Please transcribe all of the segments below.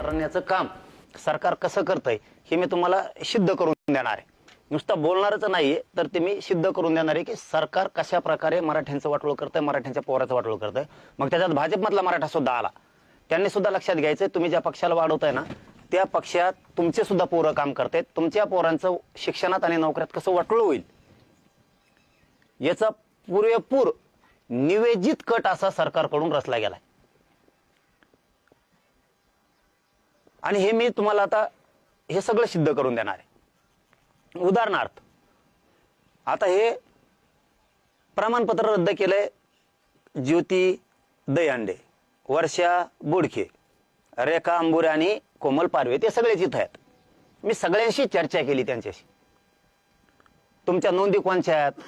करण्याचं काम सरकार कसं करतंय हे मी तुम्हाला सिद्ध करून देणार आहे. नुसतं बोलणारच नाहीये, तर ते मी सिद्ध करून देणार आहे की सरकार कशा प्रकारे मराठ्यांचं वाटोळं करतंय, मराठ्यांच्या पोराचं वाटोळं करतंय. मग त्याच्यात भाजपमधला मराठा सुद्धा आला. त्यांनी सुद्धा लक्षात घ्यायचंय, तुम्ही ज्या पक्षाला वाढवताय ना त्या पक्षात तुमचे सुद्धा पोरं काम करतायत. तुमच्या पोरांचं शिक्षणात आणि नोकऱ्यात कसं वाटोळं होईल याचा पुरेपूर निवेदित कट असा सरकारकडून रचला गेलाय. आणि हे मी तुम्हाला आता हे सगळं सिद्ध करून देणार आहे. उदाहरणार्थ, आता हे प्रमाणपत्र रद्द केलंय ज्योती दहीहंडे, वर्षा बोडखे, रेखा अंबुरे आणि कोमल पारवे, ते सगळेच इथं आहेत. मी सगळ्यांशी चर्चा केली त्यांच्याशी. तुमच्या नोंदी कोणच्या आहेत,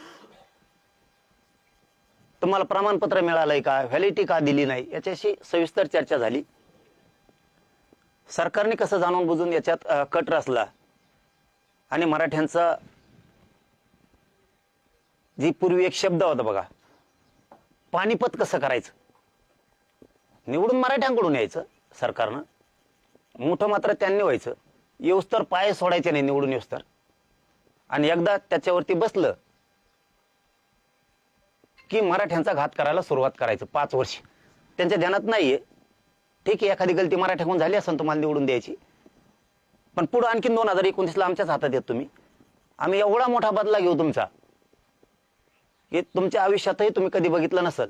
तुम्हाला प्रमाणपत्र मिळालंय का, व्हॅलिडिटी का दिली नाही, याच्याशी सविस्तर चर्चा झाली. सरकारने कसं जाणून बुजून याच्यात कट रचला आणि मराठ्यांचा जी पूर्वी एक शब्द होता बघा, पानिपत कसं करायचं, निवडून मराठ्यांकडून यायचं सरकारनं, मोठं मात्र त्यांनी व्हायचं, येऊस्तर पाय सोडायचे नाही निवडून येऊस्तर. आणि एकदा त्याच्यावरती बसलं की मराठ्यांचा घात करायला सुरुवात करायचं. 5 वर्ष त्यांच्या ध्यानात नाहीये. ठीक आहे, एखादी गलती मराठ्याकडून झाली असेल तुम्हाला निवडून द्यायची, पण पुढे आणखी 2029ला आमच्याच हातात येत तुम्ही. आम्ही एवढा मोठा बदला घेऊ तुमचा की तुमच्या आयुष्यातही तुम्ही कधी बघितलं नसेल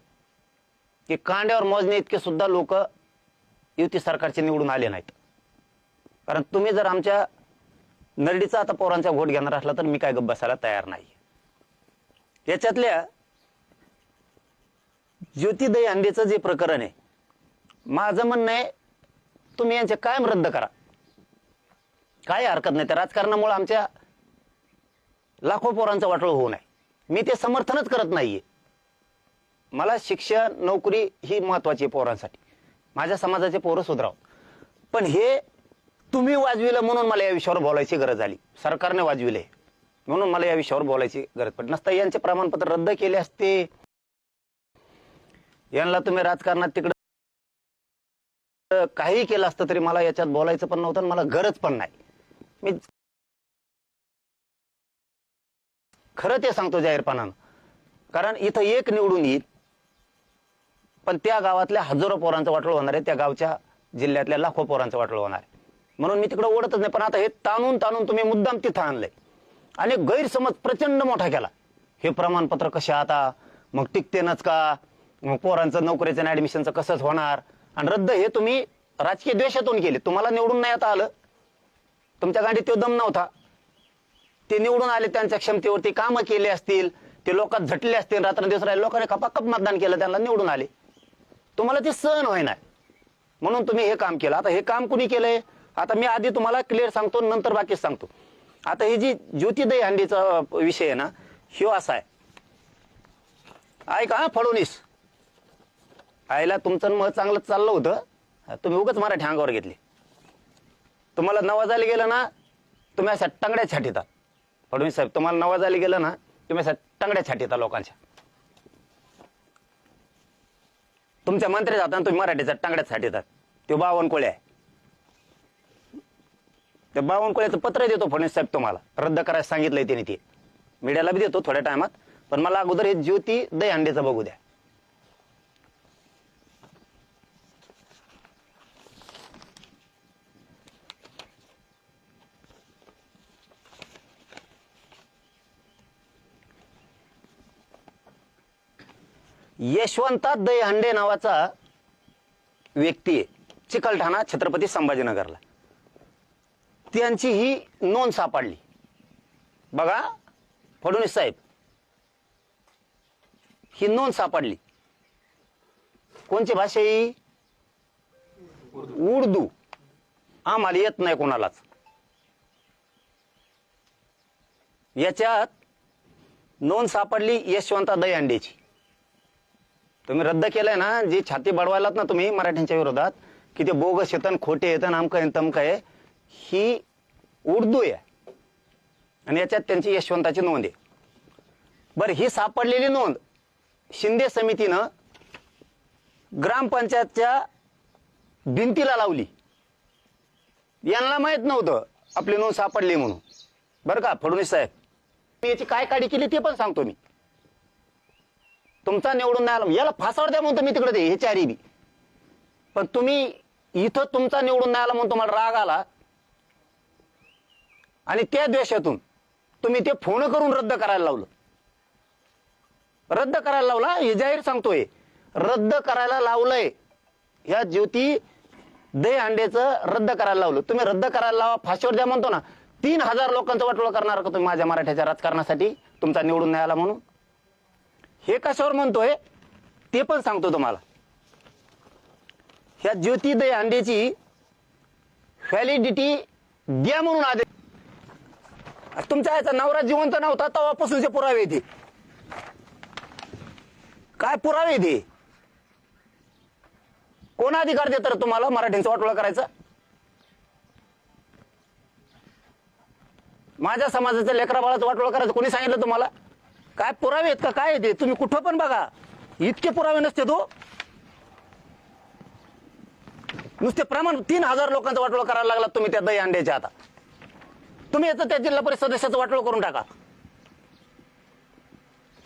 की कांड्यावर मोजणे इतके सुद्धा लोक युती सरकारचे निवडून आले नाहीत. कारण तुम्ही जर आमच्या नरडीचा आता पोरांचा घोट घेणार असला तर मी काय गप्प बसायला तयार नाही. याच्यातल्या ज्योती दहीहंडेचं जे प्रकरण आहे, माझं म्हणणं आहे तुम्ही यांचे कायम रद्द करा, काय हरकत नाही. त्या राजकारणामुळे आमच्या लाखो पोरांचं वाटोळं होऊ नये, मी ते समर्थनच करत नाहीये. मला शिक्षण नोकरी ही महत्वाची आहे पोरांसाठी, माझ्या समाजाचे पोरं सुधाराव. पण हे तुम्ही वाजविलं म्हणून मला या विषयावर बोलायची गरज आली, सरकारने वाजविले म्हणून मला या विषयावर बोलायची गरज पडली. नसता यांचे प्रमाणपत्र रद्द केले असते, यांना तुम्ही राजकारणात तिकडे काही केलं असतं तरी मला याच्यात बोलायचं पण नव्हतं, मला गरज पण नाही. मी खरं ते सांगतो जाहीरपणानं, कारण इथं एक निवडून येईल पण त्या गावातल्या हजारो पोरांचं वाटोळं होणार आहे, त्या गावच्या जिल्ह्यातल्या लाखो पोरांचं वाटोळं होणार आहे. म्हणून मी तिकडे ओढतच नाही. पण आता हे ताणून ताणून तुम्ही मुद्दाम तिथं आणलंय आणि गैरसमज प्रचंड मोठा केला. हे प्रमाणपत्र कशा आता मग टिकतेनच का, मग पोरांचं नोकरीचं ऍडमिशनचं कसंच होणार, आणि रद्द हे तुम्ही राजकीय द्वेषातून केले. तुम्हाला निवडून नाही आता आलं, तुमच्या गाडीत तो दम नव्हता, ते निवडून आले, त्यांच्या क्षमतेवरती कामं केले असतील, ते लोकात झटले असतील, रात्रंदिवस राहिले, लोकांनी खपाखप मतदान केलं, त्यांना निवडून आले, तुम्हाला ते सहन होईना म्हणून तुम्ही हे काम केलं. आता हे काम कुणी केलंय, आता मी आधी तुम्हाला क्लिअर सांगतो, नंतर बाकीच सांगतो. आता ही जी ज्योती दहीहंडेचा विषय आहे ना, ह्यो असा आहे, ऐका फडणवीस, आईला तुमचं मत चांगलं चाललं होतं, तुम्ही उगाच मराठी अंगावर घेतली. तुम्हाला नवाजायला गेलं ना तुम्ही अशा टंगड्या छाटीता. फडणवीस साहेब, तुम्हाला नवाजायला गेलं ना तुम्ही अशा टंगड्या छाटीता लोकांच्या. तुमच्या मंत्री जाताना तुम्ही मराठीच्या टांगड्यात छाटीतात. तो बावनकुळे आहे, त्या बावनकुळ्याचं पत्र देतो फडणवीस साहेब तुम्हाला, रद्द करायला सांगितलंय त्याने, ते मीडियाला बी देतो थोड्या टायमात. पण मला अगोदर हे ज्योती दहीहंडेचं बघू द्या. यशवंता दहीहंडे नावाचा व्यक्ती आहे, चिकलठाणा छत्रपती संभाजीनगरला. त्यांची ही नोंद सापडली बघा फडणवीस साहेब, ही नोंद सापडली. कोणची भाषा ही? उर्दू. आम्हाला येत नाही कोणालाच. याच्यात नोंद सापडली यशवंता दहीहंडेची. तुम्ही रद्द केलंय ना, जी छाती बडवायलात ना तुम्ही मराठ्यांच्या विरोधात की ते बोगस येतं, खोटे येतं, आमकं आहे तमकं आहे, ही उर्दू आहे आणि याच्यात त्यांची यशवंताची नोंद आहे. बरं, ही सापडलेली नोंद शिंदे समितीनं ग्रामपंचायतच्या भिंतीला लावली यांना माहित नव्हतं आपली नोंद सापडली म्हणून. बरं का फडणवीस साहेब, मी याची काय काडी केली ते पण सांगतो. मी तुमचा निवडून नाही आला याला फासावर द्या म्हणतो मी तिकडे हे चारी बी. पण तुम्ही इथं तुमचा निवडून नाही आला म्हणून तुम्हाला राग आला आणि त्या द्वेषातून तुम्ही ते फोन करून रद्द करायला लावलं. रद्द करायला लावला हे जाहीर सांगतोय. रद्द करायला लावलंय. ह्या ज्योती दहीहंडेचं रद्द करायला लावलं. तुम्ही रद्द करायला लावा फाशीवर द्या म्हणतो ना. 3000 लोकांचं वाटोळं करणार का तुम्ही माझ्या मराठ्याच्या राजकारणासाठी तुमचा निवडून नाही आला म्हणून? हे कशावर म्हणतोय ते पण सांगतो तुम्हाला. ह्या ज्योती दहीहंडेची व्हॅलिडिटी द्या म्हणून आदेश. तुमच्या याचा नवरा जिवंत नव्हता तेव्हापासूनचे पुरावे येते. काय पुरावे येते? कोण अधिकार देत तुम्हाला मराठ्यांचा वाटोळा करायचा? माझ्या समाजाच्या लेकरा बाळाचं वाटोळा करायचं कोणी सांगितलं तुम्हाला? काय पुरावे आहेत का काय येते? तुम्ही कुठं पण बघा इतके पुरावे नसते. तो नुसते प्रमाण 3000 लोकांचा वाटोळा करायला लागला तुम्ही त्या दहीहंड्याच्या. आता तुम्ही याचं त्या जिल्हा परिषद सदस्याचं वाटोळं करून टाका.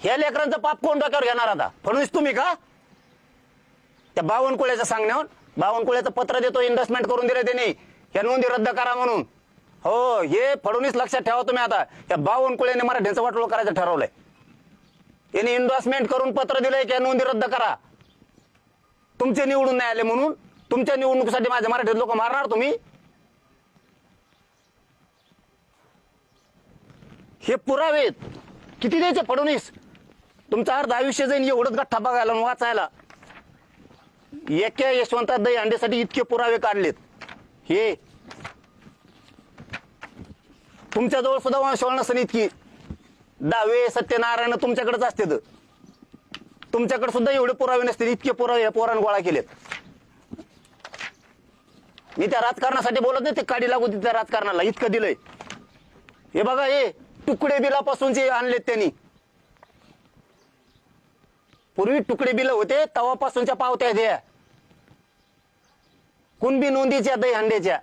ह्या लेकरांचं पाप कोण डोक्यावर घेणार आता? फडणवीस तुम्ही का? त्या बावनकुळ्याचं सांगण्यावर बावनकुळ्याचं पत्र देतो इन्व्हेस्टमेंट करून दिलं त्यांनी या नोंदी रद्द करा म्हणून. हो हे फडणवीस लक्षात ठेवा तुम्ही. आता त्या बावनकुळ्याने मराठ्यांचं वाटोळं करायचं ठरवलंय. यांनी इन्व्हेस्टमेंट करून पत्र दिलंय की नोंदी रद्द करा. तुमचे निवडून नाही आले म्हणून तुमच्या निवडणुकीसाठी माझ्या मराठी लोक मारणार तुम्ही? हे पुरावे किती द्यायचे फडणवीस? तुमचं अर्ध आयुष्य जाईन एवढंच गठ्ठा बघायला वाचायला. एका यशवंता दहीहंडेसाठी इतके पुरावे काढलेत. हे तुमच्याजवळ सुद्धा वंशवळ नसेल इतकी. दावे सत्यनारायण तुमच्याकडेच असते. तुमच्याकडे सुद्धा एवढे पुरावे नसतील. इतके पुरावे पोरान गोळा केलेत. मी त्या राजकारणासाठी बोलत नाही. ते काडी लागू त्या राजकारणाला इतकं दिलंय. हे बघा हे तुकडे बिलापासूनचे आणलेत त्यांनी. पूर्वी तुकडे बिल होते तेव्हापासूनच्या पावत्या द्या कुणबी नोंदीच्या दहीहंड्याच्या.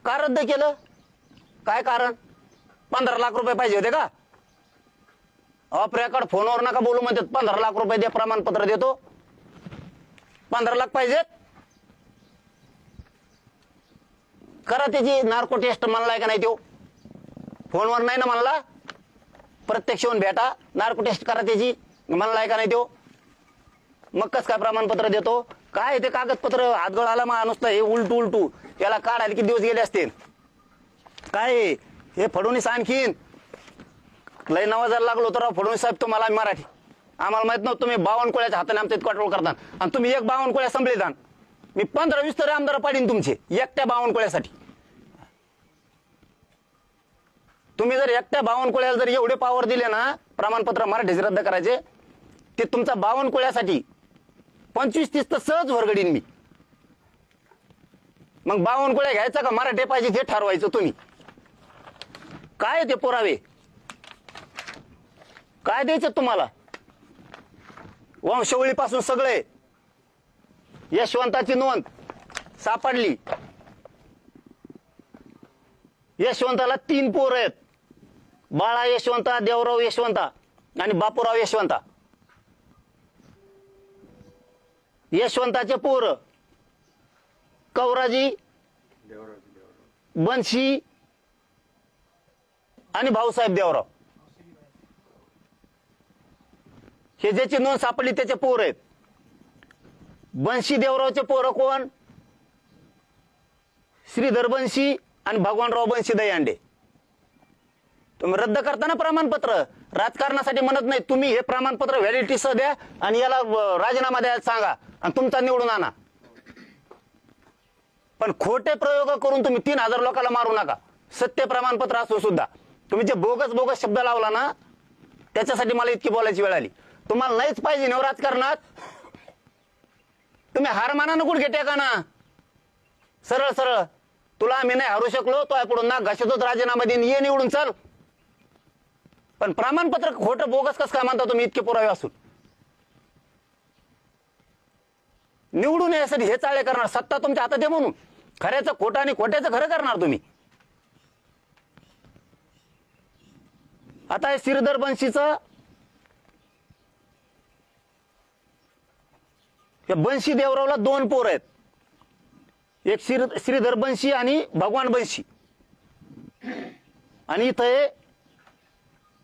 का रद्द केलं? काय कारण? 15 लाख रुपये पाहिजे होते का? ऑफ रेकॉर्ड फोनवर नका बोलू म्हणतात. 15 लाख रुपये द्या प्रमाणपत्र देतो. 15 लाख पाहिजेत? करा त्याची नार्को टेस्ट म्हणलाय का नाही? तो फोनवर नाही ना म्हणला. प्रत्यक्ष येऊन भेटा नार्को टेस्ट करा त्याची म्हणलाय का नाही? तो मग कस काय प्रमाणपत्र देतो? काय ते कागदपत्र हातगळ आला माणूस हे उलटू उलटू याला काढायला किती दिवस गेले असतील? काय हे फडणवीस आणखीन लय नवाजायला लागलो तर फडणवीस साहेब तुम्हाला मराठी आम्हाला माहित नव्हतं. तुम्ही 52 कोळ्याच्या हाताने आमच्या कंट्रोल करता आणि तुम्ही एक 52 कोळ्या संपलेदान. मी 15-20 तरी आमदार पाडीन तुमचे एकट्या 52 कोळ्यासाठी. तुम्ही जर एकट्या 52 कोळ्याला जर एवढे पावर दिले ना प्रमाणपत्र मराठीचे रद्द करायचे ते तुमचा 52 कोळ्यासाठी 25-30 तर सहज भरगडीन मी. मग 52 कोळ्या घ्यायचा का मराठी पाहिजे ते ठरवायचं तुम्ही. काय ते पुरावे काय द्यायचं तुम्हाला? वंशवळीपासून सगळे. यशवंताची नोंद सापडली. यशवंताला 3 पोरं आहेत. बाळा यशवंता, देवराव यशवंता आणि बापूराव यशवंता. यशवंताचे पोरं कवराजी, बंशी आणि भाऊसाहेब देवराव. हे ज्याची नोंद सापडली त्याचे पोर आहेत. बंशी देवरावचे पोरं कोण? श्रीधर बंशी आणि भगवानराव बंशी दहीहंडे. तुम्ही रद्द करताना प्रमाणपत्र राजकारणासाठी म्हणत नाही. तुम्ही हे प्रमाणपत्र व्हॅलिडिटी सह द्या आणि याला राजीनामा द्यायला सांगा आणि तुमचा निवडून आणा. पण खोटे प्रयोग करून तुम्ही 3000 लोकांना मारू नका. सत्य प्रमाणपत्र असून सुद्धा तुम्ही जे बोगस शब्द लावला ना त्याच्यासाठी मला इतकी बोलायची वेळ आली. तुम्हाला नाहीच पाहिजे ना राजकारणात. तुम्ही हार माना नको घेते का ना. सरळ सरळ तुला आम्ही नाही हरू शकलो तो पुढून ना घासतोच राजीनामा देईन ये निवडून चल. पण प्रमाणपत्र खोटं बोगस कसं काय म्हणता तुम्ही इतके पुरावे असून? निवडून यासाठी हे चाळे करणार, सत्ता तुमच्या हातात आहे म्हणून खऱ्याचं खोटं आणि खोट्याचं खरं करणार तुम्ही. आता हे श्रीधर बंशीचं, बंशी देवरावला 2 पोर आहेत, एक श्रीधर बंशी आणि भगवान बंशी, आणि इथं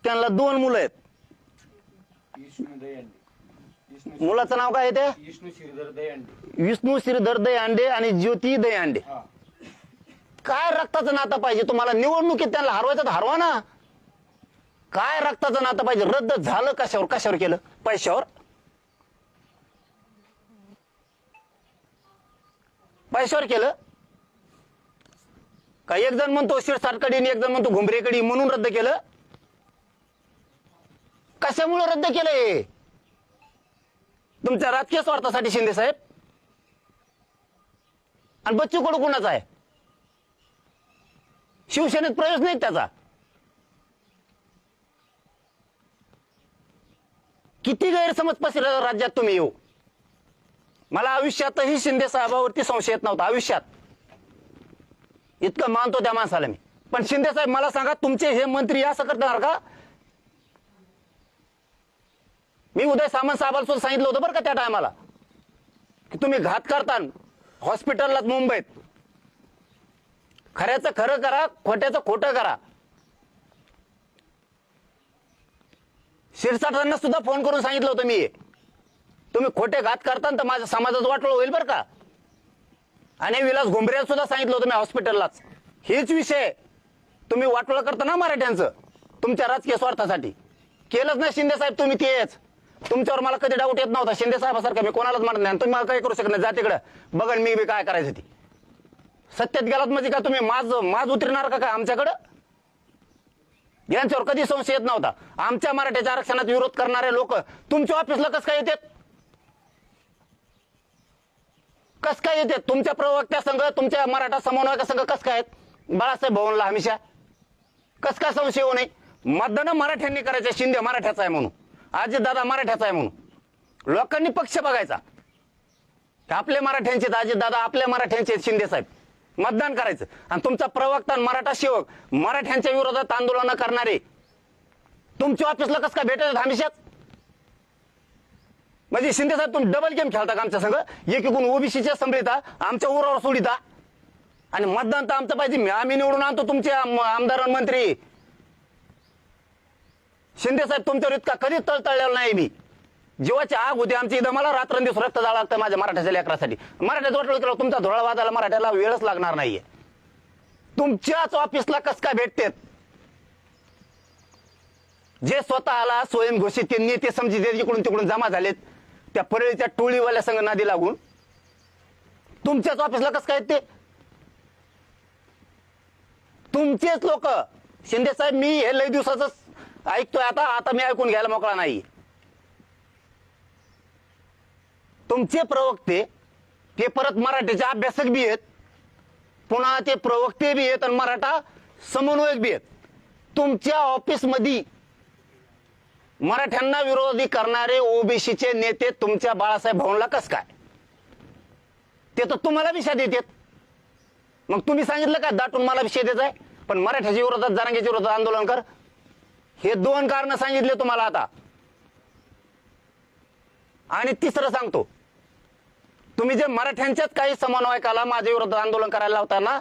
त्यांना 2 मुलं आहेत. मुलाचं नाव काय आहे ते? विष्णू श्रीधर दहीहंडे आणि ज्योती दहीहंडे. काय रक्ताचं नातं पाहिजे तुम्हाला? निवडणुकीत त्यांना हरवायचं तर हरवा ना. काय रक्ताचं नातं पाहिजे? रद्द झालं कशावर? कशावर केलं? पैशावर. पैशावर केलं का? एक जण म्हणतो शिरसाटकडी आणि एक जण म्हणतो घुंबरेकडी म्हणून रद्द केलं. कशामुळे रद्द केलंय? तुमच्या राजकीय स्वार्थासाठी शिंदे साहेब. आणि बच्चू कडू कुणाचा आहे? शिवसेनेत प्रवेश नाही त्याचा. किती गैरसमज पसरला राज्यात तुम्ही येऊ. मला आयुष्यातही शिंदे साहेबावरती संशय येत नव्हता. आयुष्यात इतकं मानतो त्या माणसाला मी. पण शिंदे साहेब मला सांगा, तुमचे हे मंत्री असं करणार का? मी उदय सामंत साहेबांना सुद्धा सांगितलं होतं बरं का त्या टायमाला, की तुम्ही घात करता हॉस्पिटलला मुंबईत. खऱ्याचं खरं करा, खोट्याचं खोटं करा. शिरसाटांना सुद्धा फोन करून सांगितलं होतं मी, तुम्ही खोटे घात करता तर माझ्या समाजाचं वाटोळं होईल बरं का. आणि विलास घुंबरेला सुद्धा सांगितलं होतं मी हॉस्पिटललाच, हेच विषय तुम्ही वाटोळं करता ना मराठ्यांचं तुमच्या राजकीय स्वार्थासाठी. केलंच नाही शिंदे साहेब तुम्ही तेच. तुमच्यावर मला कधी डाऊट येत नव्हता. शिंदे साहेबासारखं मी कोणालाच म्हणत नाही. तुम्ही मला काही करू शकत नाही. जा तिकडं, बघा मी काय करायचं ती. सत्यात गेलात म्हणजे का तुम्ही माज उतरणार का काय आमच्याकडं? यांच्यावर कधी संशय येत नव्हता. आमच्या मराठ्याच्या आरक्षणात विरोध करणारे लोक तुमच्या ऑफिसला कसं काय येतात? कस काय येतात? तुमच्या प्रवक्त्या संघ, तुमच्या मराठा समन्वयका संघ कस काय आहेत? बाळासाहेब भवनला हमेशा कस काय संशय होऊ नये? मतदान मराठ्यांनी करायचं. शिंदे मराठ्याचा आहे म्हणून, अजितदादा मराठ्याचा आहे म्हणून. लोकांनी पक्ष बघायचा. आपले मराठ्यांचे अजितदादा, आपल्या मराठ्यांचे शिंदे साहेब. मतदान करायचं. आणि तुमचा प्रवक्ता मराठा सेवक मराठ्यांच्या विरोधात आंदोलन करणारे तुमच्या ऑफिसला कसं काय भेटत हमेशाच? म्हणजे शिंदे साहेब तुम्ही डबल गेम खेळता का आमच्या संघ? एकीकडून ओबीसीच्या संभ्रिता आमच्या उरावर सोडिता, आणि मतदान तर आमचं पाहिजे. आम्ही निवडून आणतो तुमचे आमदार मंत्री. शिंदे साहेब तुमच्यावर इतका कधीच तळतळलेला नाही मी. जीवाची आग होती आमची इथं. मला रात्रंदिवस रक्त जाळं लागतं माझ्या मराठ्याच्या लेकरासाठी. मराठ्यात वाटलं केलं तुमचा धोळा वाजायला मराठ्याला वेळच लागणार नाहीये. तुमच्याच ऑफिसला कस काय भेटतेत? जे स्वतःला स्वयंघोषित नेते समजित इकडून तिकडून जमा झालेत, त्या परळीच्या टोळीवाल्या संघ नादी लागून तुमच्याच ऑफिसला कस काय ते? तुमचेच लोक. शिंदे साहेब मी हे लय दिवसाच ऐकतोय. आता मी ऐकून घ्यायला मोकळा नाही. तुमचे प्रवक्ते ते परत मराठीचे अभ्यासक बी आहेत, पुन्हा ते प्रवक्ते बी आहेत आणि मराठा समन्वयक बी आहेत. तुमच्या ऑफिसमध्ये मराठ्यांना विरोधी करणारे ओबीसीचे नेते तुमच्या बाळासाहेब भवनला कस काय? ते तर तुम्हाला विषय देतात. मग तुम्ही सांगितलं का दाटून मला विषय द्यायचा आहे, पण मराठ्याच्या विरोधात जरांगेच्या विरोधात आंदोलन कर? हे 2 कारण सांगितले तुम्हाला आता. आणि तिसरं सांगतो, तुम्ही जे मराठ्यांच्याच काही समन्वयकाला माझ्या विरोधात आंदोलन करायला लावताना,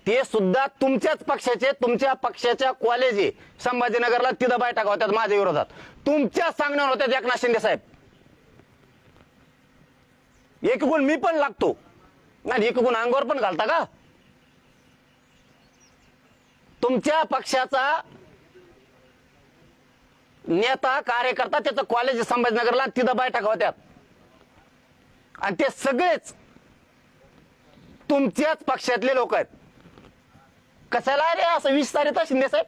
ते सुद्धा तुमच्याच पक्षाचे, तुमच्या पक्षाच्या कॉलेज आहे संभाजीनगरला, तिथं बैठका होत्यात माझ्या विरोधात. तुमच्याच सांगण्यावर होत्यात एकनाथ शिंदे साहेब. एक गुण मी पण लागतो आणि एक गुण अंगावर पण घालता का? तुमच्या पक्षाचा नेता कार्यकर्ता त्याचं कॉलेज संभाजीनगरला, तिथं बैठका होत्यात. आणि ते सगळेच तुमच्याच पक्षातले लोक आहेत. कशाला रे असं विस्तारित शिंदे साहेब?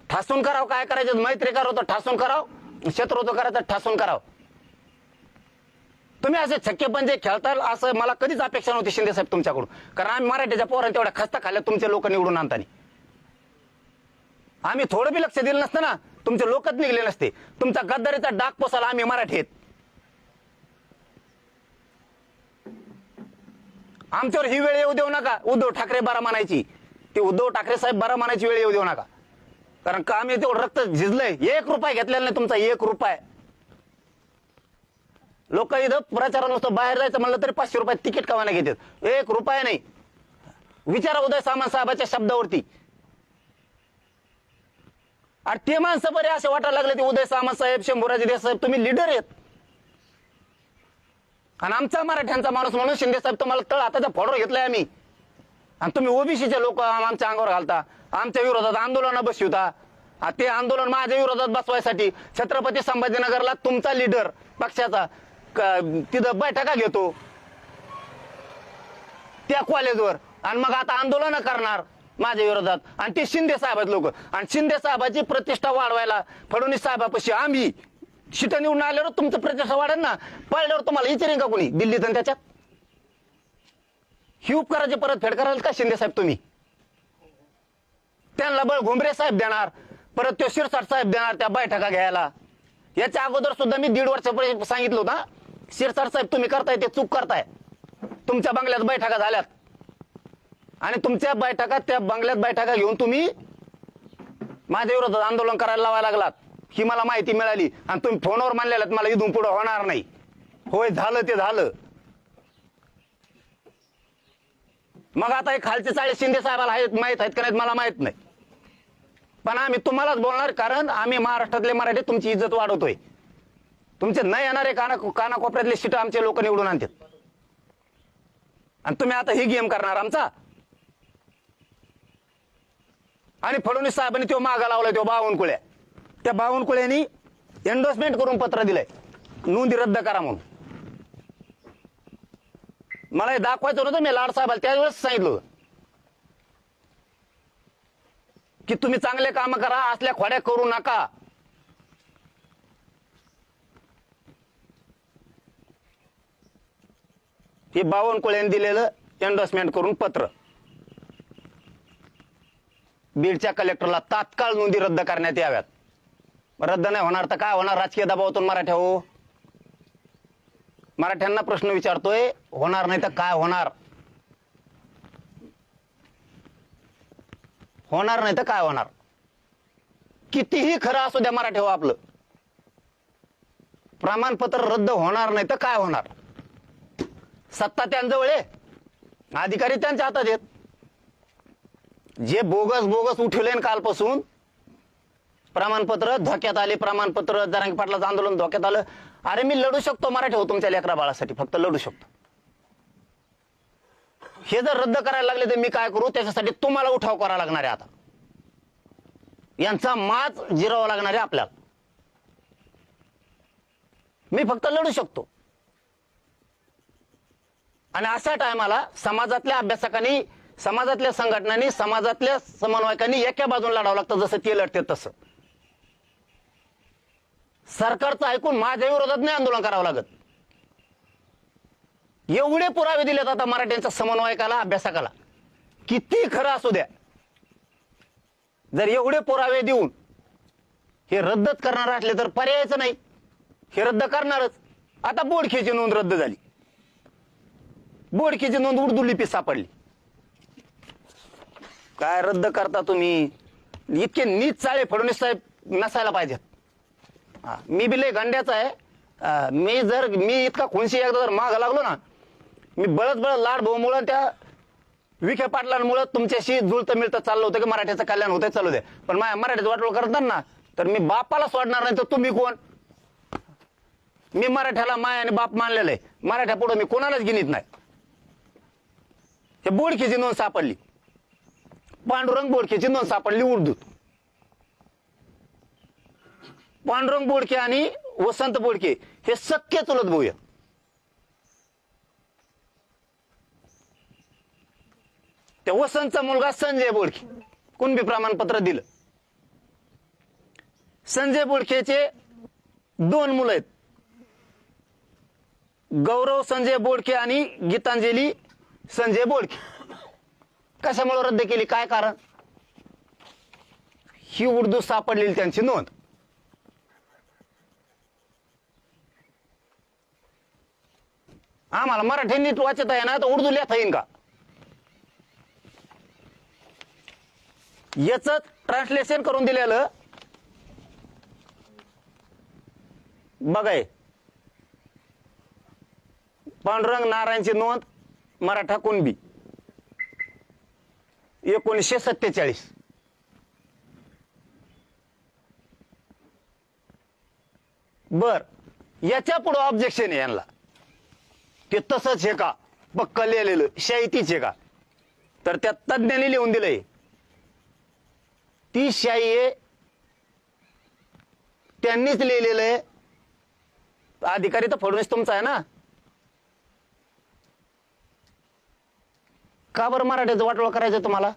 ठासून करावं, काय करायचं? मैत्री करावं तर ठासून करावं, शत्रुत्व करायचं ठासून करावं. तुम्ही असे छक्के पंजे खेळताल असं मला कधीच अपेक्षा नव्हती शिंदे साहेब तुमच्याकडून. कारण आम्ही मराठीच्या पोरांनी तेवढ्या खस्ता खाल्ल्या तुमचे लोक निवडून आणताना. आम्ही थोडं बी लक्ष दिलं नसतं ना, तुमचे लोकच निघले नसते. तुमचा गद्दारीचा डाग पोसाला आम्ही मराठी आहेत. आमच्यावर ही वेळ येऊ देऊ नका उद्धव ठाकरे बरा म्हणायची, ती उद्धव ठाकरे साहेब बरा म्हणायची वेळ येऊ देऊ नका. कारण का आम्ही तेवढं रक्त झिजलंय, 1 रुपया घेतलेला नाही तुमचा, 1 रुपया. लोक इथं प्रचाराला नुसतं बाहेर जायचं म्हणलं तरी 500 रुपये तिकीट कवायला घेतात, 1 रुपया नाही. विचारा उदय सामंत साहेबाच्या शब्दावरती. आणि ते माणसं बरे असे वाटायला लागले, ते उदय सामंत साहेब, शंभूराजे देसाई साहेब तुम्ही लीडर आहेत. आणि आमचा मराठ्यांचा माणूस म्हणून शिंदे साहेब तुम्हाला तळ हाताचा फोडो घेतलाय आम्ही. आणि तुम्ही ओबीसीचे लोक आमच्या अंगावर घालता, आमच्या विरोधात आंदोलन बसवता. ते आंदोलन माझ्या विरोधात बसवायसाठी छत्रपती संभाजीनगरला तुमचा लीडर पक्षाचा तिथं बैठका घेतो त्या कॉलेजवर, आणि मग आता आंदोलन करणार माझ्या विरोधात. आणि ते शिंदे साहेब आहेत लोक. आणि शिंदे साहेबाची प्रतिष्ठा वाढवायला फडणवीस साहेबापाशी आम्ही शिट निवडून आल्यावर तुमचं प्रतिष्ठा वाढेल ना. पळल्यावर तुम्हाला विचारेन का कोणी दिल्लीत आणि त्याच्यात? ही उपकाराची परतफेड कराल का शिंदे साहेब तुम्ही? त्यांना बळ घुमरे साहेब देणार, परत तो शिरसाट साहेब देणार त्या बैठका घ्यायला. याच्या अगोदर सुद्धा मी 1.5 वर्षापूर्वी सांगितलं होतं, शिरसाट साहेब तुम्ही करताय ते चूक करताय. तुमच्या बंगल्यात बैठका झाल्यात आणि तुमच्या बैठका त्या बंगल्यात बैठका घेऊन तुम्ही माझ्या विरोधात आंदोलन करायला लावायला लागलात. ही मला माहिती मिळाली आणि तुम्ही फोनवर मानलेलात मला इथून पुढे होणार नाही. होय झालं ते झालं. मग आता हे खालचे चाळे शिंदे साहेबाला माहित आहेत का नाहीत मला माहित नाही, पण आम्ही तुम्हालाच बोलणार, कारण आम्ही महाराष्ट्रातले मराठी तुमची इज्जत वाढवतोय. तुमचे न येणारे कानाकोपऱ्यातले सीट आमचे लोक निवडून आणतात आणि तुम्ही आता ही गेम करणार आमचा. आणि फडणवीस साहेबांनी तो मागा लावलाय, तो बावनकुळे. त्या बावनकुळ्यांनी एंडोर्समेंट करून पत्र दिलंय नोंदी रद्द करा म्हणून. मला हे दाखवायचं नव्हतं, मी लाड साहेबाला त्यावेळेस सांगितलं होतं की तुम्ही चांगले काम करा, असल्या खोड्या करू नका. हे बावनकुळ्यांनी दिलेलं एंडोर्समेंट करून पत्र बीडच्या कलेक्टरला तात्काळ नोंदी रद्द करण्यात याव्यात. रद्द नाही होणार तर काय होणार? राजकीय दबावातून मराठ्या हो. मराठ्यांना प्रश्न विचारतोय, होणार नाही तर काय होणार? होणार नाही तर काय होणार? कितीही खरं असू द्या मराठी हो आपलं, प्रमाणपत्र रद्द होणार नाही तर काय होणार? सत्ता त्यांजवळ आहे, अधिकारी त्यांच्या हातात आहेत. जे बोगस उठवले कालपासून प्रमाणपत्र धोक्यात आले, प्रमाणपत्र जरांगे पाटलाचं आंदोलन धोक्यात आलं. अरे मी लढू शकतो मराठी हो तुमच्या लेकरा बाळासाठी, फक्त लढू शकतो. हे जर रद्द करायला लागले तर मी काय करू? त्याच्यासाठी तुम्हाला उठाव करावा लागणार आहे. आता यांचा माज जिरावा लागणार आहे आपल्याला. मी फक्त लढू शकतो. आणि अशा टायमाला समाजातल्या अभ्यासकांनी, समाजातल्या संघटनांनी, समाजातल्या समन्वयकांनी एका बाजून लढावं लागतं, जसं ते लढते तसं. सरकारचं ऐकून माझ्या विरोधात नाही आंदोलन करावं लागत. एवढे पुरावे दिलेत आता मराठ्यांच्या समन्वयकाला, अभ्यासकाला, किती खरं असू द्या. जर एवढे पुरावे देऊन हे रद्दच करणार असले तर पर्यायच नाही, हे रद्द करणारच. आता बोडखेची नोंद रद्द झाली, बोडखेची नोंद उर्दू लिपीत सापडली. काय रद्द करता तुम्ही? इतके नीच चाळे फडणवीस साहेब नसायला पाहिजेत. मी बी लय गंड्याचा आहे. मी इतका खुनशी एकदा जर माग लागलो ना, मी बळत लाड भाऊमुळं त्या विखे पाटलांमुळे तुमच्याशी जुळतं मिळतं चाललं होतं की मराठ्याचं कल्याण होतंय, चालू द्या. पण माझ्या मराठीचं वाटोळ करतात ना, तर मी बापाला सोडणार नाही. तर तुम्ही कोण? मी मराठ्याला माय आणि बाप मानलेलं आहे. मराठ्या पुढे मी कोणालाच गिनीत नाही. हे बोडखेची नोंद सापडली, पांडुरंग बोडखेची नोंद सापडली उर्दूत. पांडुरंग बोडखे आणि वसंत बोडखे हे सख्य चुलत भाऊ आहेत. त्या वसंतचा मुलगा संजय बोडखे कुणबी प्रमाणपत्र दिलं. संजय बोडखेचे 2 मुलं आहेत, गौरव संजय बोडखे आणि गीतांजली संजय बोडखे. कशामुळे रद्द केली? काय कारण? ही उर्दू सापडलेली त्यांची नोंद. आम्हाला मराठी नीट वाचता आहे ना तर उर्दू लिहिता येईन का? याच ट्रान्सलेशन करून दिलेलं बघाय पांडुरंग नारायणची नोंद मराठा कुणबी 1947. बर, याच्या पुढे ऑब्जेक्शन आहे यांना ते तसंच आहे का पक्क लिहिलेलं शाहीतीच आहे का? तर त्या तज्ञांनी लिहून दिलंय ती शाही आहे, त्यांनीच लिहिलेलं आहे. अधिकारी तर फडणवीस तुमचा आहे ना. का बरं मराठीचं वाटोळं करायचं तुम्हाला?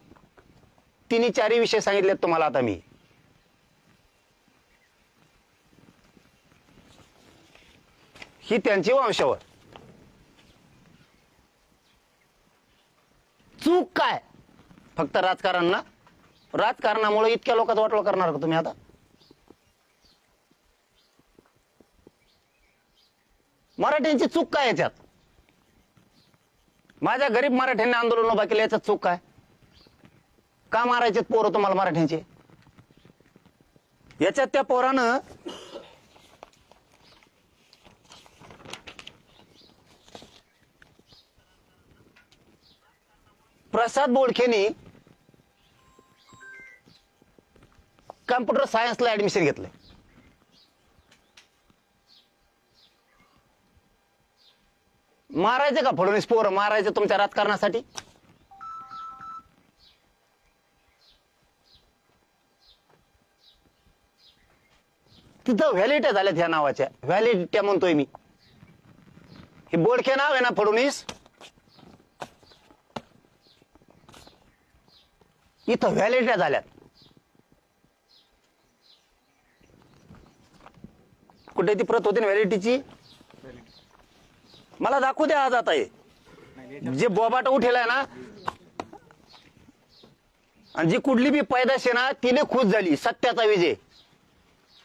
3-4 विषय सांगितलेत तुम्हाला आता मी. ही त्यांची वंशावळ. चूक काय? फक्त राजकारण ना. राजकारणामुळे इतक्या लोकांचं वाटोळं करणार का तुम्ही आता? मराठ्यांची चूक काय याच्यात? माझ्या गरीब मराठ्यांनी आंदोलन उभा केलं, याच्यात चूक काय? का मारायचे पोरं तुम्हाला मराठ्यांचे? याच्यात त्या पोरानं प्रसाद बोडखेनी कम्प्युटर सायन्सला ऍडमिशन घेतलंय. मारायचे का फडणवीस पोरं? मारायचे तुमच्या राजकारणासाठी? तिथं व्हॅलिडिटी झाल्यात ह्या नावाच्या. व्हॅलिडिटी म्हणतोय मी. हे बोडखे नाव आहे ना फडणवीस, इथं व्हॅलिडिटी झाल्यात. कुठे ती प्रत होती ना व्हॅलिडिटीची? मला दाखवू द्या आज. आता जे बोबाट उठेलाय ना आणि जी कुठली बी पैदाश आहे ना तिने खुश झाली. सत्याचा विजय.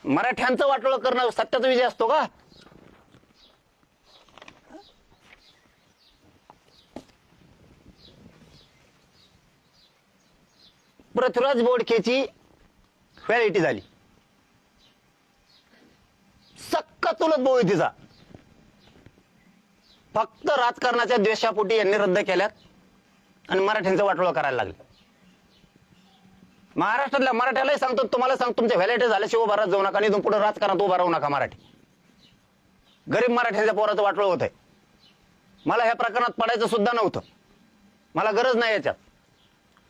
मराठ्यांचं वाटोळं करणं सत्याचा विजय असतो का? पृथ्वीराज बोडखेची व्हॅलिडिटी झाली. सक्का चुलत भाऊ आहे तिचा. फक्त राजकारणाच्या द्वेषापोटी यांनी रद्द केल्यात आणि मराठ्यांचं वाटोळं करायला लागले. महाराष्ट्रातल्या मराठ्यालाही सांगतो, तुम्हाला सांगतो, तुमच्या व्हॅलिडिटी झाल्याशिवाय उभा राहत जाऊ नका. आणि पुढे राजकारणात उभा राहू नका. मराठी गरीब मराठ्यांच्या पोराचं वाटोळं होत आहे. मला ह्या प्रकरणात पडायचं सुद्धा नव्हतं. मला गरज नाही याच्यात.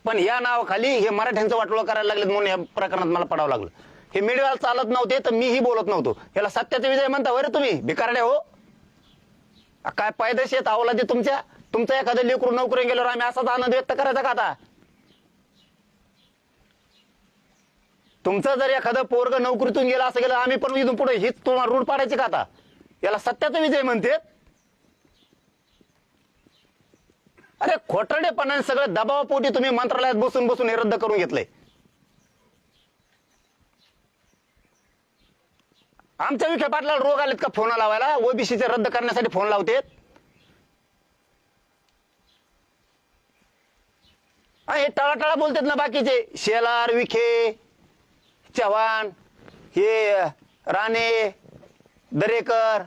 पण या नावाखाली हे मराठ्यांचं वाटोळं करायला लागलेत म्हणून या प्रकरणात मला पडावं लागलं. हे मीडियाला चालत नव्हते तर मीही बोलत नव्हतो. याला सत्याचा विजय म्हणता बरं तुम्ही भिकारड्या हो? काय पायदेशी आहेत अवलादी तुमच्या? तुमचं एखादं लेकरू नोकरी गेल्यावर आम्ही असाच आनंद व्यक्त करायचा का आता? तुमचं जर एखादं पोरग नोकरीतून गेलं असं गेलं आम्ही पण इथून पुढे हीच तुम्हाला रूढ पाडायची का आता? याला सत्याचा विजय म्हणते. अरे खोटरडेपणाने सगळं दबावापोटी तुम्ही मंत्रालयात बसून बसून हे रद्द करून घेतलंय. आमच्या विखे पाटलाला रोग आलेत का फोन लावायला? ओबीसीचे रद्द करण्यासाठी फोन लावतेत. हे टाळाटाळा बोलतात ना बाकीचे. शेलार, विखे, चव्हाण, हे राणे, दरेकर,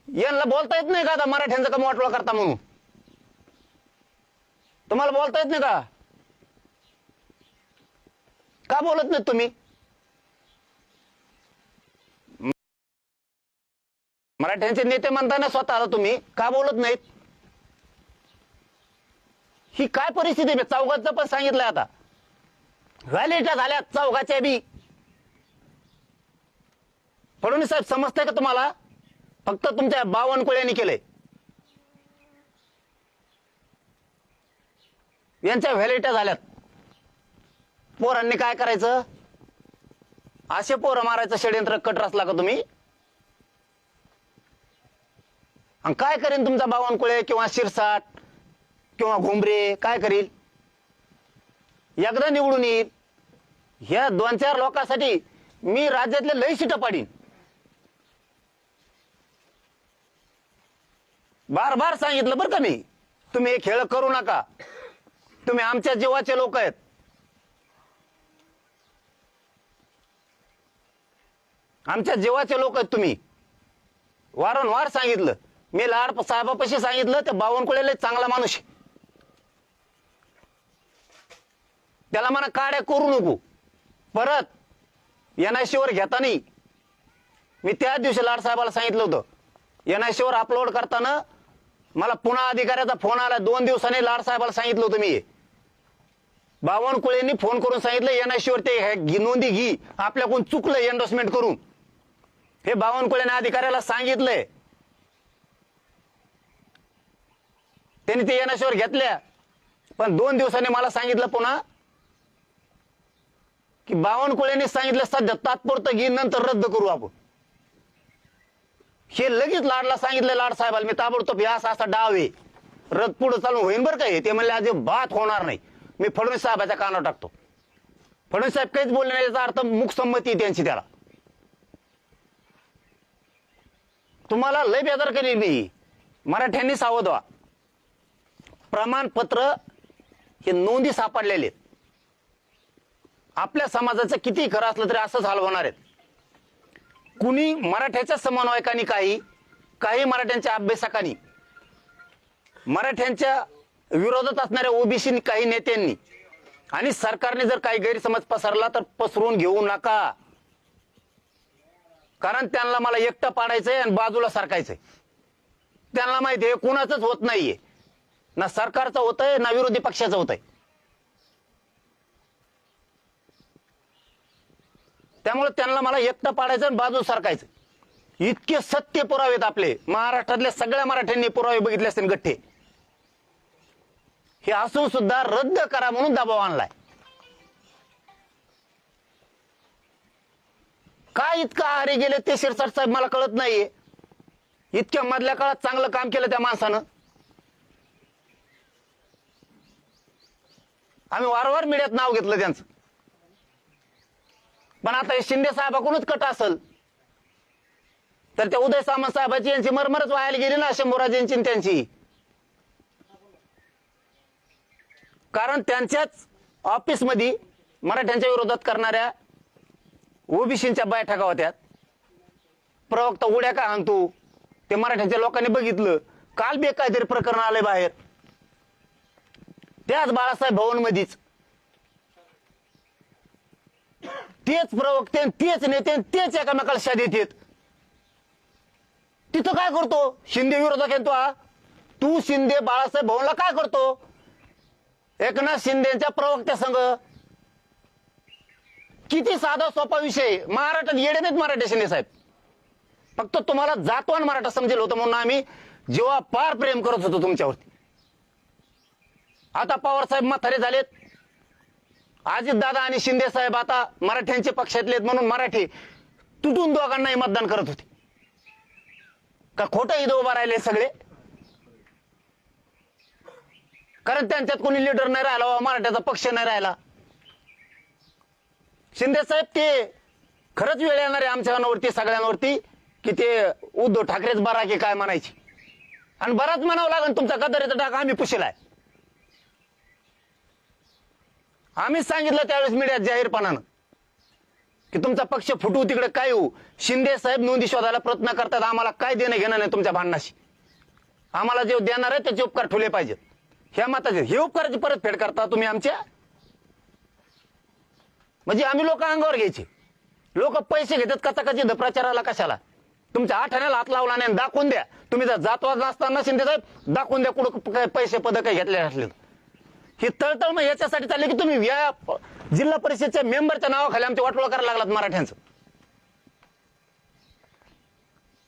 यांना बोलता येत नाही का आता मराठ्यांचं कमी वाटोळा करता म्हणून? तुम्हाला बोलता येत नाही का बोलत नाही तुम्ही? मराठ्यांचे नेते म्हणताना स्वतःला तुम्ही का बोलत नाहीत? ही काय परिस्थिती आहे? चौघांचं पण सांगितलंय आता. व्हॅलिडिटी झाल्या चौघाच्या बी. फडणवीस साहेब समजतंय का तुम्हाला? फक्त तुमच्या बावनकुळ्यांनी केलंय. यांच्या व्हॅलिडिटी झाल्यात. पोरांनी काय करायचं? असे पोरं मारायचं षडयंत्र कट रचला का तुम्ही? आणि काय करेन तुमचा बावनकुळे किंवा शिरसाट किंवा घुमरे? काय करील? एकदा निवडून येईल. ह्या 2-4 लोकांसाठी मी राज्यातले लई सीट पाडीन. बार बार सांगितलं बरं का मी, तुम्ही हे खेळ करू नका, तुम्ही आमच्या जीवाचे लोक आहेत. आमच्या जीवाचे लोक आहेत तुम्ही. वारंवार सांगितलं मी, लाड साहेबापाशी सांगितलं, त्या बावनकुळेला चांगला माणूस, त्याला म्हणा काड्या करू नको. परत NIC वर घेता नाही. मी त्याच दिवशी लाड साहेबाला सांगितलं होतं, NIC वर अपलोड करताना मला पुन्हा अधिकाऱ्याचा फोन आला. 2 दिवसांनी लाड साहेबाला सांगितलं होतं मी, बावनकुळेंनी फोन करून सांगितलं NIC वर ते नोंदी घे, आपल्याकडून चुकलं एंडोर्समेंट करून. हे बावनकुळेने अधिकाऱ्याला सांगितलंय. त्यांनी ते NIC वर घेतल्या. पण 2 दिवसांनी मला सांगितलं पुन्हा की बावनकुळेने सांगितलं सध्या तात्पुरतं घे, नंतर रद्द करू आपण. हे लगेच लाडला सांगितलं, लाड साहेबाला मी ताबडतोब असा असा डाव आहे, रद्द पुढे चालून होईन बरं का. ते म्हणले अजिबात होणार नाही. मी फडणवीस साहेबाच्या कानावर टाकतो. फडणवीस साहेब काहीच बोलले नाही, याचा अर्थ मूकसंमती त्यांची. त्याला तुम्हाला लय बेदर करेल मी. मराठ्यांनी सावध व्हा. प्रमाणपत्र हे नोंदी सापडलेले आहेत. आपल्या समाजाचं किती खरं असलं तरी असंच हाल होणार आहेत. कुणी मराठ्याच्या समन्वयकांनी, काही मराठ्यांच्या अभ्यासकांनी, मराठ्यांच्या विरोधात असणाऱ्या ओबीसी काही नेत्यांनी आणि सरकारने जर काही गैरसमज पसरला तर पसरवून घेऊ नका. कारण त्यांना मला एकटं पाडायचंय आणि बाजूला सरकायचंय. त्यांना माहिती आहे कुणाचंच होत नाहीये, ना सरकारचं होतंय ना विरोधी पक्षाचं होतंय. त्यामुळे त्यांना मला एकटं पाडायचं आणि बाजू सरकायचं. इतके सत्य पुरावे आहेत आपले. महाराष्ट्रातल्या सगळ्या मराठ्यांनी पुरावे बघितले असतील गठ्ठे. हे असून सुद्धा रद्द करा म्हणून दबाव आणलाय. काय इतकं आहारी गेले ते शिरसाट साहेब मला कळत नाहीये. इतक्या मधल्या काळात चांगलं काम केलं त्या माणसानं. आम्ही वारंवार मीडियात नाव घेतलं त्यांचं. पण आता हे शिंदे साहेबाकडूनच कट असेल तर त्या उदय सामंत साहेबाची यांची मरमरच व्हायला गेली ना, शंभूराजेंची त्यांची. कारण त्यांच्याच ऑफिसमध्ये मराठ्यांच्या विरोधात करणाऱ्या ओबीसींच्या बैठका होत्या. प्रवक्ता उड्या का आणतो ते मराठ्यांच्या लोकांनी बघितलं. काल बी काहीतरी प्रकरण आलंय बाहेर, त्याच बाळासाहेब भवन मध्येच तेच प्रवक्ते, तेच नेते, तेच एकामेकाला शा देतात. तिथं काय करतो शिंदे विरोधक येतो. तू शिंदे बाळासाहेब भवनला काय करतो? एकनाथ शिंदेच्या प्रवक्त्या संघ. किती साधा सोपा विषय. महाराष्ट्रात येडे नाहीत मराठे शिंदे साहेब. फक्त तुम्हाला जातवान मराठा समजेल होतं म्हणून आम्ही जेव्हा पार प्रेम करत होतो तुमच्यावरती. आता पवार साहेब म्हातारे झालेत, अजित दादा आणि शिंदे साहेब आता मराठ्यांचे पक्षातले म्हणून मराठी तुटून दोघांनाही मतदान करत होते का? खोटं इथं उभा राहिले सगळे. कारण त्यांच्यात कोणी लीडर नाही राहिला, मराठ्याचा पक्ष नाही राहिला. शिंदे साहेब ते खरंच वेळ येणार आहे आमच्यावरती सगळ्यांवरती की ते उद्धव ठाकरेच बरा की काय म्हणायची. आणि बराच म्हणावं लागेल, तुमचा गदारीचा डाग आम्ही पुशिलाय. आम्हीच सांगितलं त्यावेळेस मीडियात जाहीरपणानं की तुमचा पक्ष फुटू तिकडे काय होऊ. शिंदे साहेब नोंदी शोधायला प्रयत्न करतात. आम्हाला काय देणं घेणं नाही तुमच्या भांडणाशी. आम्हाला जे देणार आहे त्याचे उपकार ठेवले पाहिजेत. ह्या मताचे हे उपकाराची परतफेड करता तुम्ही आमच्या. म्हणजे आम्ही लोक अंगावर घ्यायचे. लोक पैसे घेतात कचाकची प्रचाराला कशाला? तुमच्या आठाण्याला हात लावला नाही, दाखवून द्या. तुम्ही जर जातवाद नसताना शिंदे साहेब दाखवून द्या कुठं पैसे पद काही घेतले असले. ही तळतळ मग याच्यासाठी चालली की तुम्ही या जिल्हा परिषदच्या मेंबरच्या नावाखाली आमचे वाटोळा करायला लागलात मराठ्यांचं.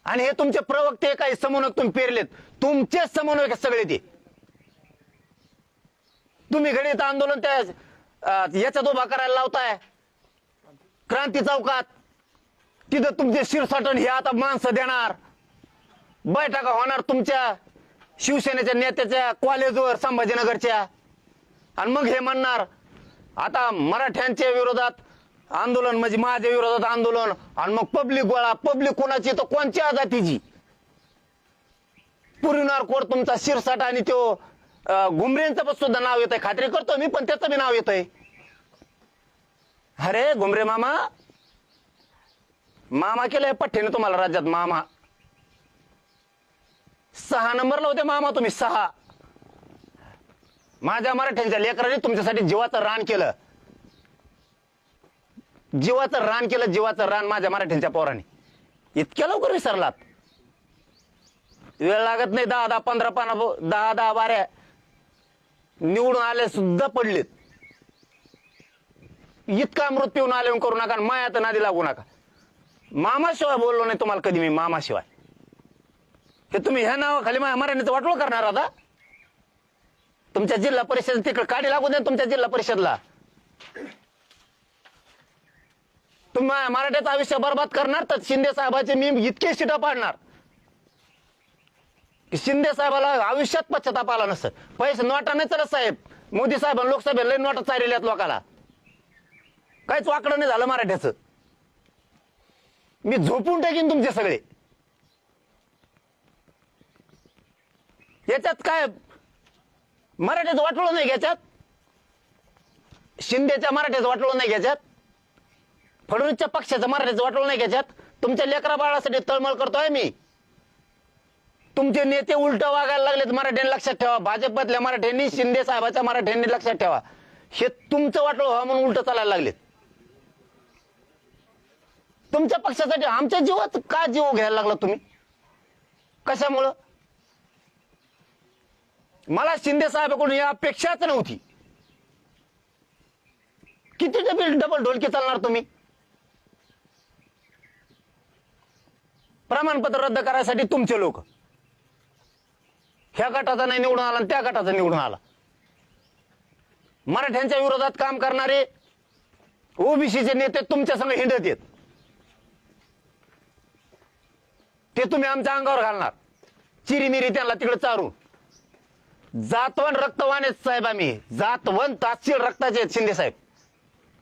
आणि हे तुमचे प्रवक्ते काही समन्वयक तुम्ही पेरलेत, तुमचेच समन्वयक सगळे ते. तुम्ही गणित आंदोलन त्या याच्यात उभा करायला लावताय क्रांती चौकात. तिथं तुमचे शिरसाटण हे आता माणसं देणार, बैठका होणार तुमच्या शिवसेनेच्या नेत्याच्या कॉलेजवर संभाजीनगरच्या. आणि मग हे म्हणणार आता मराठ्यांच्या विरोधात आंदोलन म्हणजे माझ्या विरोधात आंदोलन. आणि मग पब्लिक गोळा. पब्लिक कोणाची तर कोणत्या जातीची? पुरीनार कोड तुमचा शिरसाट आणि तो घुमरेंचं पण सुद्धा नाव येतंय. खात्री करतो मी, पण त्याचं बी नाव येतंय. अरे घुमरे मामा, मामा केलंय पठ्ठेने तुम्हाला राज्यात मामा. 6 नंबरला होते मामा तुम्ही, 6. माझ्या मराठ्यांच्या लेकरांनी तुमच्यासाठी जीवाचं रान केलं. जीवाचं रान केलं, जीवाचं रान माझ्या मराठ्यांच्या पोरांनी. इतक्या लवकर विसरलात? वेळ लागत नाही. 10-10 15 पाना 10-10 बाऱ्या निवडून आले सुद्धा पडलेत. इतका अमृत पिऊन आले करू नका, मायात नादी लागू नका. मामाशिवाय बोललो नाही तुम्हाला कधी मी, मामाशिवाय. हे तुम्ही ह्या नावाखाली माझ्या मराठीचं वाटोळ करणार आता. तुमच्या जिल्हा परिषद तिकडे काढी लागू दे. तुमच्या जिल्हा परिषदला तुम्ही मराठ्याचं आयुष्य बर्बाद करणार, तर शिंदे साहेबाचे मी इतके शिटा पाडणार की शिंदे साहेबाला आयुष्यात पश्चाताप आला नसतं. पैसे नोटा नाही चलत साहेब. मोदी साहेब लोकसभेला लई नोटा चाललेल्यात लोकाला. काहीच वाकडं नाही झालं मराठ्याचं. मी झोपून टाकीन तुमचे सगळे. याच्यात काय मराठ्याचं वाटलं नाही याच्यात. शिंदेच्या मराठ्याचं वाटलं नाही याच्यात. फडणवीसच्या पक्षाचं मराठ्याचं वाटलं नाही याच्यात. तुमच्या लेकरा बाळासाठी तळमळ करतोय मी. तुमचे नेते उलट वागायला लागलेत मराठ्यांनी, लक्षात ठेवा. भाजपमधल्या मराठ्यांनी, शिंदे साहेबाच्या मराठ्यांनी, लक्षात ठेवा. हे तुमचं वाटलं व्हा म्हणून उलट चालायला लागलेत. तुमच्या पक्षासाठी आमच्या जीवात का जीव घ्यायला लागला तुम्ही? कशामुळं? मला शिंदे साहेबांकडून या अपेक्षाच नव्हती. किती डबल ढोलकी चालणार तुम्ही? प्रमाणपत्र रद्द करायसाठी तुमचे लोक ह्या गटाचा नाही निवडून आला आणि त्या गटाचा निवडून आला. मराठ्यांच्या विरोधात काम करणारे ओबीसीचे नेते तुमच्या संग हिंडत येत. ते तुम्ही आमच्या अंगावर घालणार, चिरीमिरी त्यांना तिकडे चारून. जातवन रक्तवान आहेत साहेब आम्ही. जातवन तासील रक्ताचे आहेत शिंदे साहेब.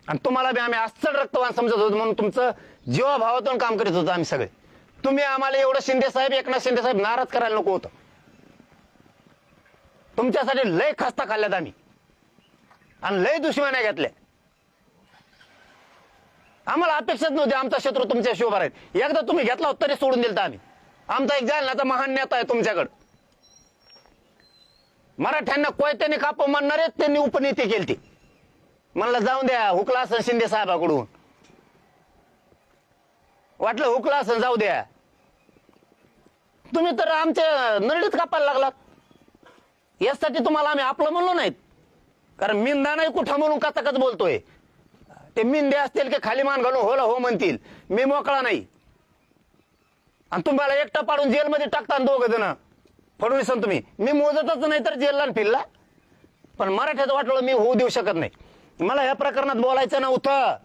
आणि तुम्हाला बी आम्ही अस्सल रक्तवान समजत होतो म्हणून तुमचं जीवाभावातून काम करीत होतो आम्ही सगळे. तुम्ही आम्हाला एवढं शिंदे साहेब, एकनाथ शिंदे साहेब नाराज करायला नको होतं. तुमच्यासाठी लय खस्ता खाल्ल्यात आम्ही आणि लय दुश्मन्या घेतल्या. आम्हाला अपेक्षाच नव्हती आमचा शत्रू तुमच्या शिवभार आहेत. एकदा तुम्ही घेतला होता तरी सोडून दिलता आम्ही. आमचा एक जालन्याचा महान नेता आहे तुमच्याकडे. मराठ्यांना कोयत्याने काप म्हणणारे त्यांनी उपनीती केली. म्हणलं जाऊन द्या, हुकला असं शिंदे साहेबाकडून. वाटलं हुकला असं जाऊ द्या. तुम्ही तर आमच्या नरडीत कापायला लागलात. यासाठी तुम्हाला आम्ही आपलं म्हणलो नाहीत. कारण मिंदा नाही कुठं म्हणून कचाकच बोलतोय. ते मिंदे असतील की खाली मान घालून होला हो म्हणतील. मी मोकळा नाही. आणि तुम्हाला एकटा पाडून जेलमध्ये टाकता दोघ जण फडणवीस तुम्ही. मी मोजतच नाही तर जेलला फिरला. पण मराठ्याचं वाटलं मी होऊ देऊ शकत नाही. मला या प्रकरणात बोलायचं नव्हतं.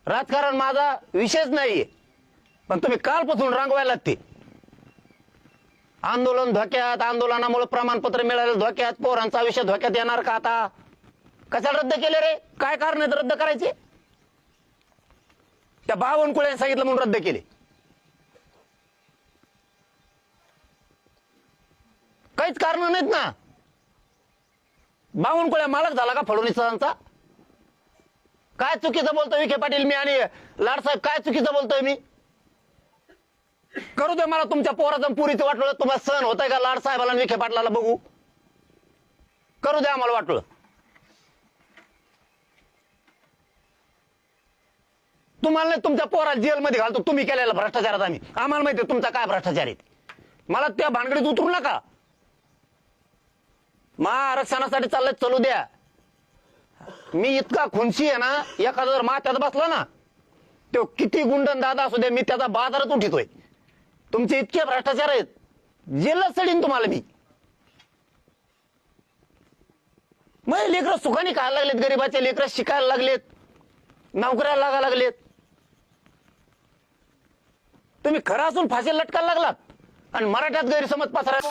राजकारण माझा विषयच नाहीये. पण तुम्ही कालपासून रांगवायला ते आंदोलन धोक्यात, आंदोलनामुळे प्रमाणपत्र मिळालं धोक्यात, पोरांचा आयुष्य धोक्यात येणार का आता? कशाला रद्द केले रे? काय कारण आहेत रद्द करायचे? त्या बावनकुळ्यांनी सांगितलं म्हणून रद्द केले. काहीच कारण नाहीत ना. बावनकुळ्या मालक झाला का फडणवीसांचा? काय चुकीचं बोलतोय विखे पाटील मी आणि लाडसाहेब? काय चुकीचं बोलतोय मी? करू दे मला तुमच्या पोराचं पुरीचं वाटलं. तुम्हाला सहन होत आहे का लाडसाहेबाला आणि विखे पाटलाला बघू? करू दे आम्हाला वाटलं. तुम्हाला नाही तुमच्या पोराला जेलमध्ये घालतो तुम्ही केलेला भ्रष्टाचारात आम्ही. आम्हाला माहिती तुमचा काय भ्रष्टाचार आहे. मला त्या भानगडीत उतरू नका. आरक्षणासाठी चाललंय चालू द्या. मी इतका खुनशी आहे ना, एखादा जर माथ्यात बसला ना, तो किती गुंडन दादा असू दे, मी त्याचा बाजारात उठितोय. तुमचे इतके भ्रष्टाचार आहेत, जेलला सडीन तुम्हाला मी. मग लेकरं सुखाने खायला लागलेत, गरीबाचे लेकरं शिकायला लागलेत, नोकऱ्याला लागायला लागलेत. तुम्ही खरं असून फाशी लटकायला लागलात आणि मराठ्यात गैरसमज पसरायला.